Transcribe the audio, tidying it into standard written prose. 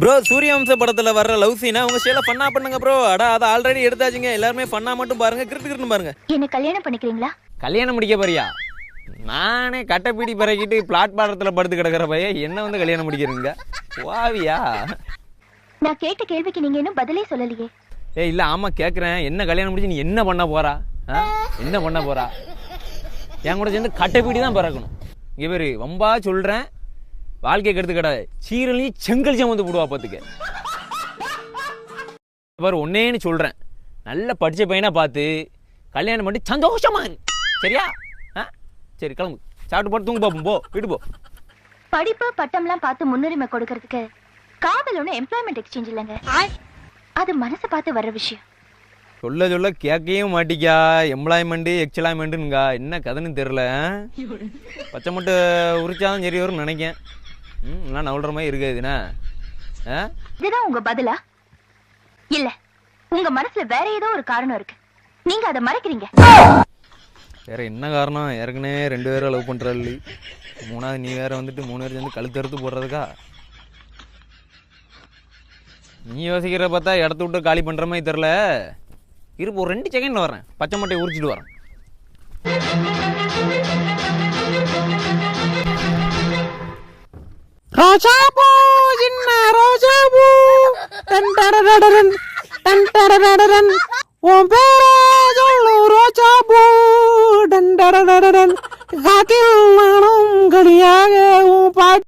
Bro Suryavamsa படத்துல வர்ற love சீனா உங்க ஸ்டைல ஃபன்னா பண்ணுங்க ப்ரோ. அடா அத ஆல்ரெடி எடுத்தாச்சுங்க. எல்லாரும் ஃபன்னா மட்டும் பாருங்க, கிறுன்னு பாருங்க. என்ன கல்யாணம் பண்ணிக்கிறீங்களா? கல்யாணம் முடிக்க போறியா? நானே கட்டப்பீடி பறக்கிட்டு பிளாட்பாரத்துல படுத்து கிடக்குற பையன் என்ன வந்து கல்யாணம் முடிக்கிறீங்க? வாவியா? நான் கேட்ட கேள்விக்கு நீங்க இன்னும் பதிலே சொல்லலையே. ஏய் இல்ல ஆமா கேக்குறேன். என்ன கல்யாணம் முடிச்சு நீ என்ன பண்ண போறா? என்ன பண்ண போறா? என் கூட சேர்ந்து கட்டப்பீடி தான் பறக்கணும். இங்க பேரு வம்பா சொல்றேன், வாழ்க்கை கெடுத்து கிடாது. சீரலையும் செங்கல் வந்து போடுவா பார்த்துக்க. பாரு ஒன்னேன்னு சொல்றேன், நல்ல படிச்ச பையனா பார்த்து கல்யாணம் பண்ணி சந்தோஷமா சரியா? சரி கிளம்பு, சாப்பிட்டு போட்டு தூங்க பாப்போம். போ வீட்டு போ. படிப்பு பட்டம்லாம் பார்த்து முன்னுரிமை கொடுக்கறதுக்கு காதல் ஒண்ணு எம்ப்ளாய்மெண்ட் எக்ஸ்சேஞ்ச் இல்லைங்க, அது மனசை பார்த்து வர்ற விஷயம். சொல்ல சொல்ல கேட்கவும் மாட்டிக்கா. எம்ப்ளாய்மெண்ட் எக்ஸ்பிளாய்மெண்ட்டுங்க என்ன கதைன்னு தெரியல. பச்சை மட்டும் உரிச்சாதான் சரி வரும்னு நினைக்கேன். நான் நவுற மாதிரி இருக்காதுண்ணா. இதுதான் உங்க பதிலா? இல்ல, உங்க மனசுல வேற ஏதோ ஒரு காரணம் இருக்கு, நீங்க அதை மறைக்கிறீங்க. வேற என்ன காரணம்? ஏற்கனவே 2 பேரை லவ் பண்றாள், மூணாவது நீ வேற வந்துட்டு 3 பேர் சேர்ந்து கழுத்து அறுத்து போடுறதுக்கா? நீ யோசிக்கிற பார்த்தா இடத்த விட்டு காலி பண்ற மாதிரி தெரில. இருப்பு ஒரு 2 செகண்ட்ல வரேன், பச்சை மட்டையை உரிச்சிட்டு வரேன். ரோஜாபூ சின்ன ரோஜாபூ டண்டரடரன் டண்டரடரன் உன் பேரே சொல்லு ரோஜாபூ டண்டரடரன் காத்தில் நானும் கடியாக உன் பாட்டு